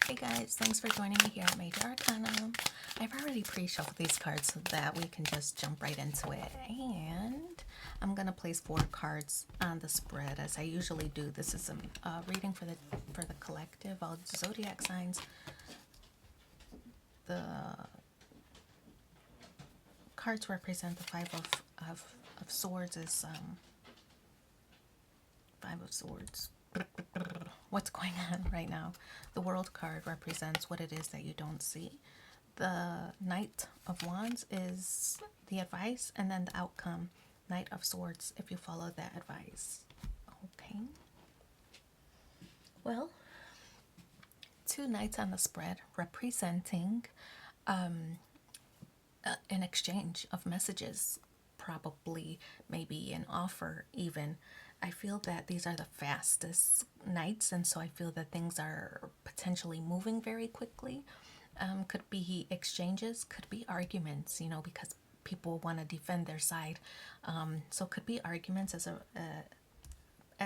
Hey guys, thanks for joining me here at Major Arcana. I've already pre-shuffled these cards so that we can just jump right into it. And I'm gonna place 4 cards on the spread as I usually do. This is a reading for the collective, all zodiac signs. The cards represent the Five of Swords is 5 of Swords. What's going on right now? The World card represents what it is that you don't see. The Knight of Wands is the advice, and then the outcome, Knight of Swords, if you follow that advice. Okay. Well, 2 knights on the spread representing an exchange of messages, probably maybe an offer even. I feel that these are the fastest nights, and so I feel that things are potentially moving very quickly. Could be exchanges, could be arguments, because people want to defend their side. So could be arguments as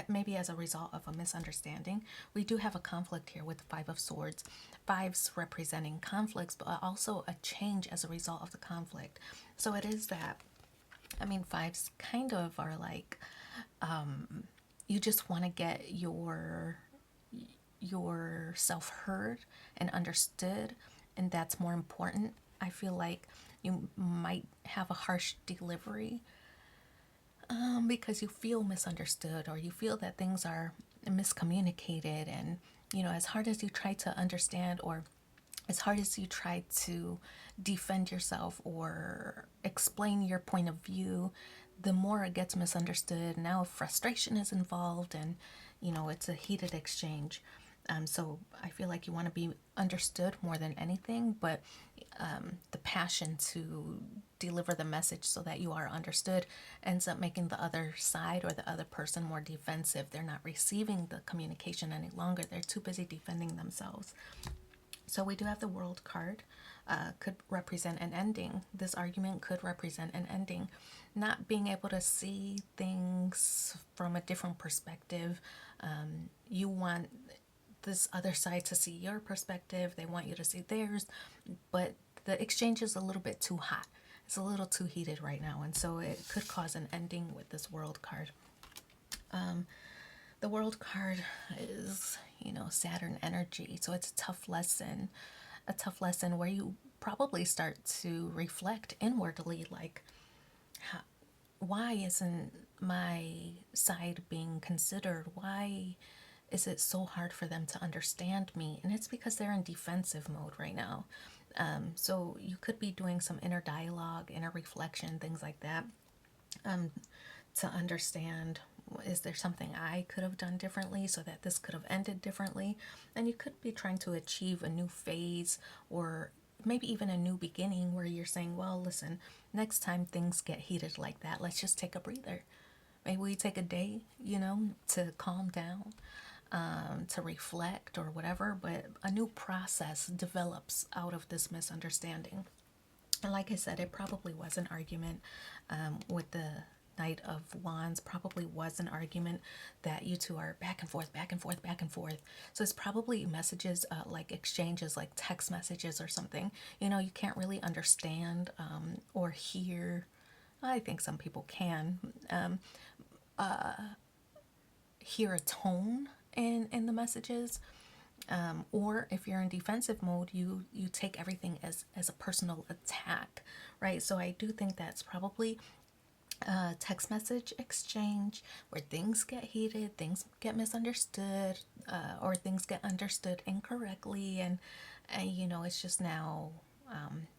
maybe as a result of a misunderstanding. We do have a conflict here with the 5 of Swords. 5s representing conflicts, but also a change as a result of the conflict. So it is that, 5s kind of are like, you just want to get yourself heard and understood, and that's more important. I feel like you might have a harsh delivery because you feel misunderstood, or you feel that things are miscommunicated, and as hard as you try to understand, or as hard as you try to defend yourself or explain your point of view, the more it gets misunderstood. Now frustration is involved, and it's a heated exchange. So I feel like you want to be understood more than anything, but the passion to deliver the message so that you are understood ends up making the other side or the other person more defensive. They're not receiving the communication any longer. They're too busy defending themselves. So we do have the World card. Could represent an ending. This argument could represent an ending. Not being able to see things from a different perspective. You want this other side to see your perspective. They want you to see theirs. But the exchange is a little bit too hot. It's a little too heated right now. And so it could cause an ending with this World card. The World card is, Saturn energy. So it's a tough lesson where you probably start to reflect inwardly, like, why isn't my side being considered? Why is it so hard for them to understand me? And it's because they're in defensive mode right now. So you could be doing some inner dialogue, inner reflection, things like that, to understand, is there something I could have done differently so that this could have ended differently? And you could be trying to achieve a new phase, or maybe even a new beginning, where you're saying, well, listen, next time things get heated like that, let's just take a breather. Maybe we take a day, to calm down, to reflect or whatever, but a new process develops out of this misunderstanding. And like I said, it probably was an argument with the Knight of Wands. Probably was an argument that you two are back and forth, back and forth, back and forth. So it's probably messages, like exchanges, like text messages or something. You can't really understand or hear. I think some people can hear a tone in the messages. Or if you're in defensive mode, you take everything as a personal attack, right? So I do think that's probably a text message exchange where things get heated, things get misunderstood, or things get understood incorrectly, and it's just now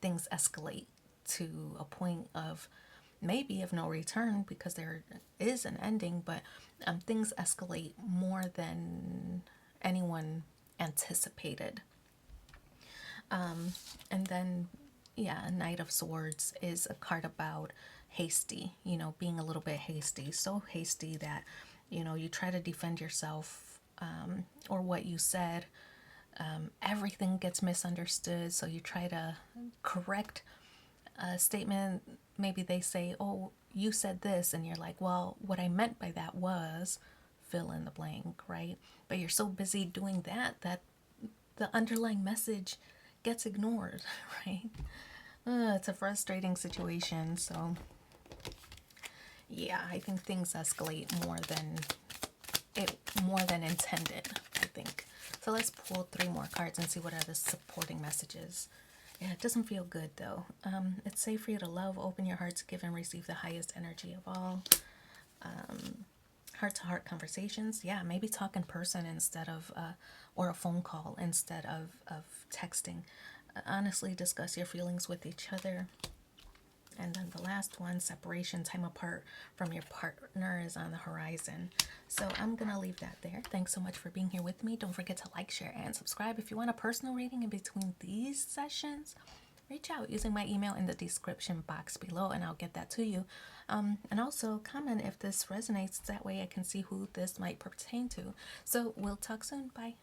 things escalate to a point of maybe of no return, because there is an ending, but things escalate more than anyone anticipated. And then, yeah, Knight of Swords is a card about hasty, being a little bit hasty. So hasty that, you try to defend yourself, or what you said. Everything gets misunderstood. So you try to correct a statement. Maybe they say, oh, you said this. And you're like, well, what I meant by that was fill in the blank, right? But you're so busy doing that the underlying message gets ignored, right? It's a frustrating situation. So yeah, I think things escalate more than intended, I think. So let's pull 3 more cards and see what are the supporting messages. Yeah, it doesn't feel good though. It's safe for you to love, open your heart to give and receive the highest energy of all. Heart to heart conversations. Yeah, maybe talk in person instead of, or a phone call instead of texting. Honestly, discuss your feelings with each other. And then the last one, separation, time apart from your partner is on the horizon. So I'm going to leave that there. Thanks so much for being here with me. Don't forget to like, share, and subscribe. If you want a personal reading in between these sessions, reach out using my email in the description box below and I'll get that to you. And also comment if this resonates. That way I can see who this might pertain to. So we'll talk soon. Bye.